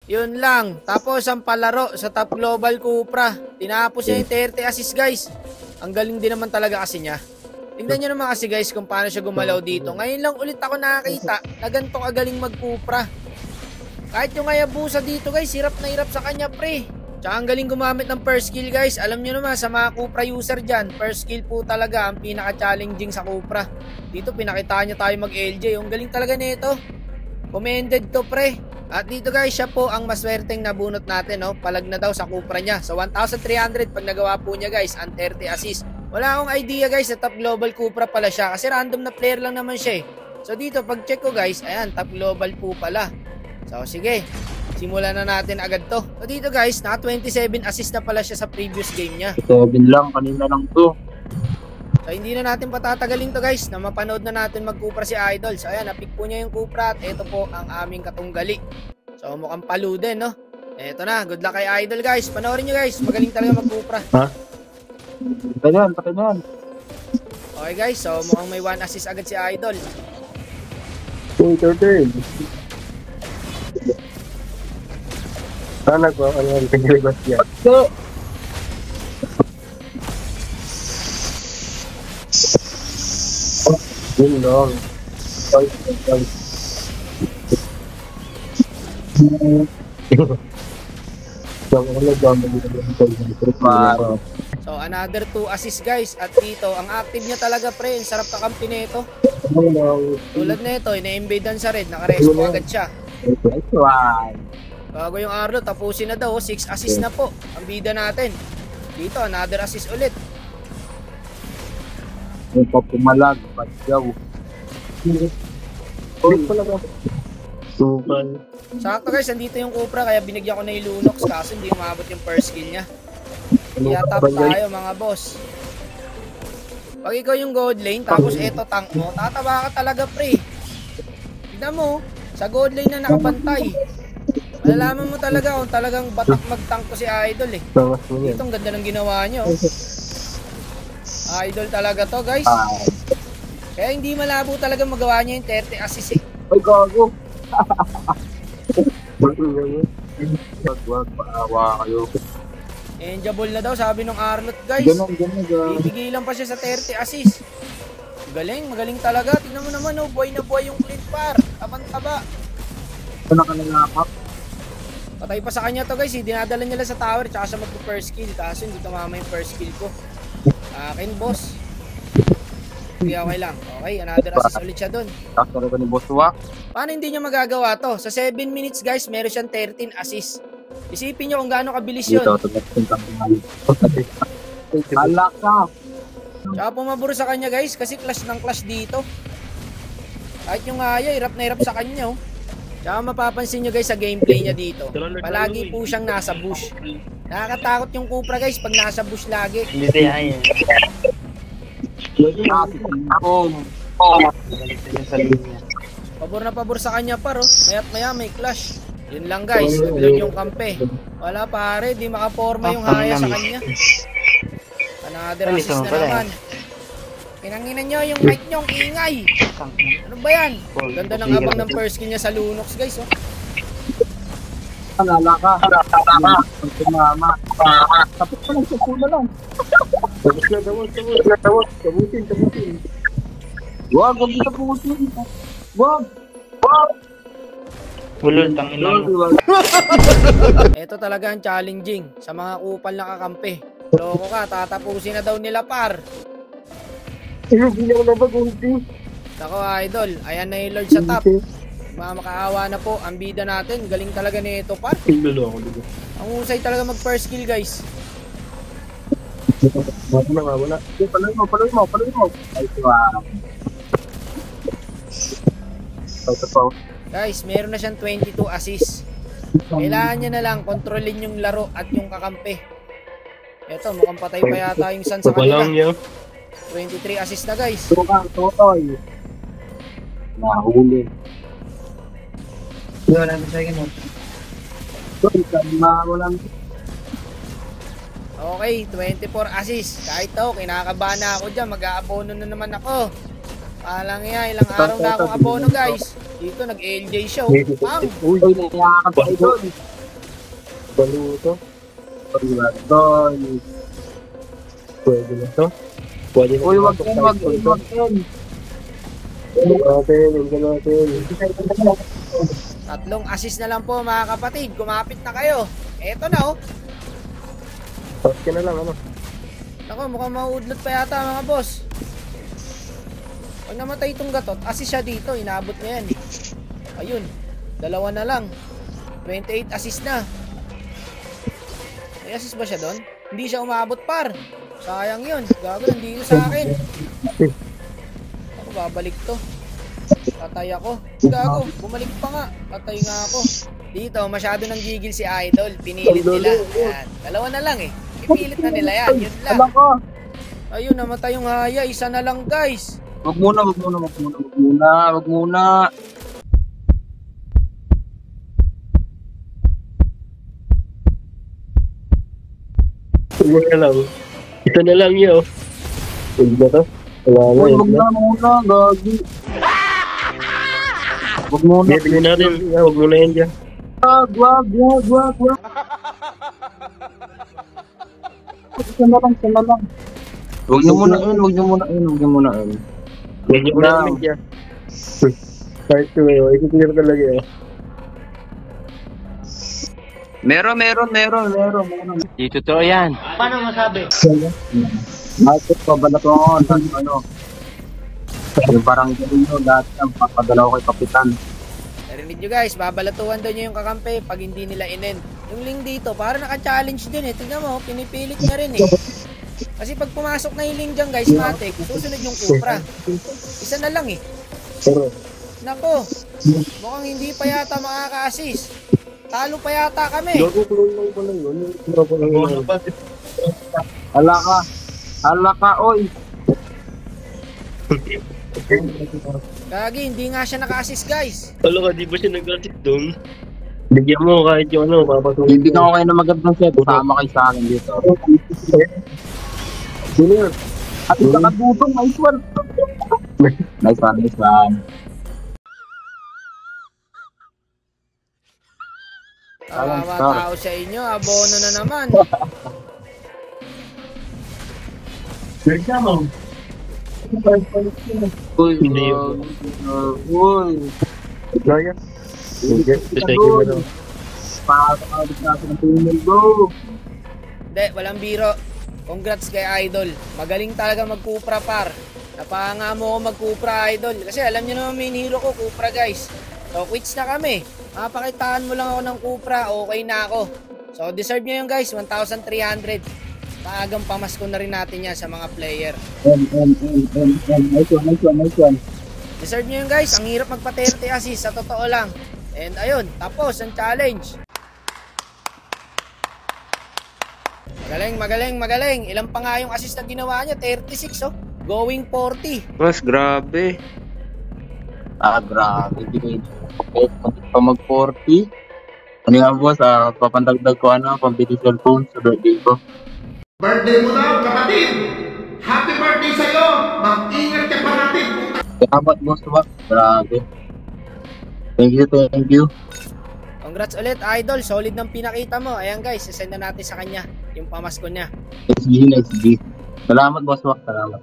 Yun lang. Tapos ang palaro sa Top Global Cupra. Tinapos niya yung 30 assist guys. Ang galing din naman talaga kasi niya. Tingnan nyo naman kasi guys kung paano siya gumalaw dito. Ngayon lang ulit ako nakakita na ganito kagaling mag-Cupra. Kahit yung Hayabusa dito guys, hirap na hirap sa kanya pre. Tsaka ang galing gumamit ng first skill guys. Alam nyo naman sa mga Cupra user dyan, first skill po talaga ang pinaka-challenging sa Cupra. Dito pinakitaan niya tayo mag-LJ. Ang galing talaga nito. Commended to pre. At dito guys, siya po ang maswerteng nabunot natin, no? Palag na daw sa Cupra niya. So 1,300 pag nagawa po niya guys, ang 30 assist. Wala akong idea guys na Top Global Cupra pala siya kasi random na player lang naman siya eh. So dito pag check ko guys, ayan, Top Global po pala. So sige, simulan na natin agad to. So dito guys, naka 27 assist na pala siya sa previous game niya. 7 lang, kanina lang to. So hindi na natin patatagalin to guys na mapanood na natin mag-Cupra si Idol. So ayan, na-pick po niya yung Cupra at ito po ang aming katunggali. So mukhang palo din, no? Eto na, good luck kay Idol guys. Panoorin nyo guys, magaling talaga mag-Cupra. Ha? Patay na yan. Okay guys, so mukhang may 1 assist agad si Idol. Uy, turtle. Sana ko, ano yung pinilibas yan? So, yun lang. So another 2 assist guys. At dito, ang active niya talaga pre. Ang sarap kakampi nito. Tulad nito, ina-invade sa red. Naka-respo agad siya. Bago yung Arlo, tapusin na daw. 6 assist na po. Ang bida natin. Dito, another assist ulit. Yung papumalag, patyaw. Ulit pala ba? Sukan. Sakto guys, andito yung Cupra. Kaya binigyan ko na yung Lunox. Kaso hindi umabot yung first skill niya. Kaya top tayo mga boss. Pag ikaw yung gold lane, tapos eto tank mo, tataba ka talaga pre. Tignan mo, sa gold lane na nakabantay. Malalaman mo talaga kung talagang batak mag-tank ko si Idol eh. Dito ang ganda ng ginawa nyo. Idol talaga to guys. Kaya hindi malabo talaga magawa niya yung 30 assist eh. Ay gago. Wag paawa kayo. Enjoyable na daw sabi nung Arlot guys. Ganun. Tigilan pa siya sa 30 assist. Magaling talaga. Tingnan mo naman oh, buhay na buhay yung clean par. Tabang-taba. Ano ka nalakap? Patay pa sa kanya to guys, dinadala niya lang sa tower tsaka siya mag-first kill. Kaso hindi tumama yung first kill ko. Akin boss. Hindi okay lang. Okay, another assist ulit siya dun. Tapos talaga ni Boss Wak. Paano hindi niya magagawa to? Sa 7 minutes guys, meron siyang 13 assist. Isipin niyo kung gaano kabilis yun. Halak ka. Tsaka pumabor sa kanya guys, kasi clash ng clash dito. Kahit yung Aya, hirap na hirap sa kanya oh. Tsaka mapapansin nyo guys sa gameplay niya dito. Palagi po siyang nasa bush. Nakakatakot yung Cupra guys pag nasa bush lagi. Hindi tayo yan. Pabor na pabor sa kanya par oh. Maya't maya may clash. Yun lang guys, naglag yung kampe. Wala pare, di makaporma yung Haya sa kanya. Another assist na naman. Kinanginan nyo yung mic nyo, ang ingay. Ano ba yan? Ganda ng abang ng first kill niya sa Lunox guys oh. Halala ka. Tumama. Tapos pa lang sa pula lang. Tabusin. Wag sa pusin. Wag. Ulol, tangin lang. Ito talaga ang challenging sa mga kupal na kakampi. Loko ka, tatapusin na daw nila par. Hindi na ako nabagunti. Nako Idol, ayan na yung Lord sa top. Makakaawa na po ang bida natin. Galing talaga nito par. Ang husay talaga mag first kill guys. Wala. Paloy mo. Ay, wow. Guys, meron na siyang 22 assists. Kailangan niya na lang kontrolin yung laro at yung kakampi. Eto, mukhang patay pa yata yung Sun sa kanila. 23 assists na guys. Totoy. Nahuli. Wala na sa akin mo. Okay, 24 assists. Kahit to, kinakabahan na ako dyan. Mag-aabono na naman ako. Palang yan, ilang araw na akong abono guys. Dito nag-LJ show. Pang! Uy, nakakapay doon. Paluto. Paluto. Pwede na to. Pwede na. Uy, wag yan. Tatlong assist na lang po mga kapatid. Kumapit na kayo. Eto na oh. Tapos ka na lang, ano? Ako, mukhang mauudlot pa yata mga boss. Pag namatay itong gatot, assist siya dito. Inaabot niya yan eh. Ayun. Dalawa na lang. 28 assist na. May assist ba siya doon? Hindi siya umabot par. Sayang yun. Gago, nandito sa akin. Ako, babalik to. Patay ako. Gago, bumalik pa nga. Patay nga ako. Dito, masyado nang gigil si Idol. Pinilit nila. Yan. Dalawa na lang eh. Ipilit na nila yan. Yun lang. Ayun, namatay yung haya. Isa na lang guys. Wag muna. Wala lang. Ito na lang yun. Huwag na to. Wag muna, gagi. Wag muna. Tingnan natin. Huwag muna yan dyan. Wag. Isa na lang. Wag niyo muna in. Huwag niyo muna namin dyan. Part 2 eh. I-clear talaga eh. Meron. Di totoo yan. Paano masabi? Bakit pa ba na ito ano? Yung barangay nyo, lahat ang papadala ko kay Kapitan. Narinig nyo guys, babalatuhan daw nyo yung kakampi pag hindi nila inen. Yung link dito, para naka-challenge din eh. Tingnan mo, pinipilit niya rin eh. Kasi pag pumasok na yung link dyan guys, matik, susunod yung Cupra. Isa na lang eh. Nako, mukhang hindi pa yata makaka-assist. Talo pa yata kami. Gago-clone lang pa lang yun. Hala ka, oy. Gagi, hindi nga siya naka-assist guys. Alam ka, di ba siya nag-assist doon? Bigyan mo kahit yung ano, papatuloy. Bibigyan ko kayo ng magandang set. Sama kayo sa akin dito. Sino? At isa ka dutong, nice one. Nice one. Kawawa tao sa inyo, abono na naman. Uy, Hindi yun. Uy. Gaya. Okay, just like you know. Pakakabit natin ang tunnel, bro. Hindi, walang biro. Congrats kay Idol. Magaling talaga mag-Cupra par. Napanga mo ako mag-Cupra Idol. Kasi alam niyo naman main hero ko, Cupra guys. So quits na kami. Mapakitaan mo lang ako ng Cupra, okay na ako. So deserve nyo yun guys, 1,300. Maagang pamasko na rin natin yan sa mga player. Nice one. Deserve nyo yun guys, ang hirap magpa-30 assist sa totoo lang. And ayun, tapos ang challenge. Magaling. Ilan pa nga yung assist na ginawa niya? 36 oh. Going 40. Mas grabe. Grabe. Pa mag-40. Ano nga boss, papandagdag ko pambili cellphone sa birthday ko. Birthday mo daw, kapatid! Happy birthday sa'yo! Mag-ingat ka pa natin! Salamat boss, grabe. Thank you. Congrats ulit Idol, solid ng pinakita mo. Ayan guys, sasend na natin sa kanya yung pamasko niya. SG. Salamat boss, salamat.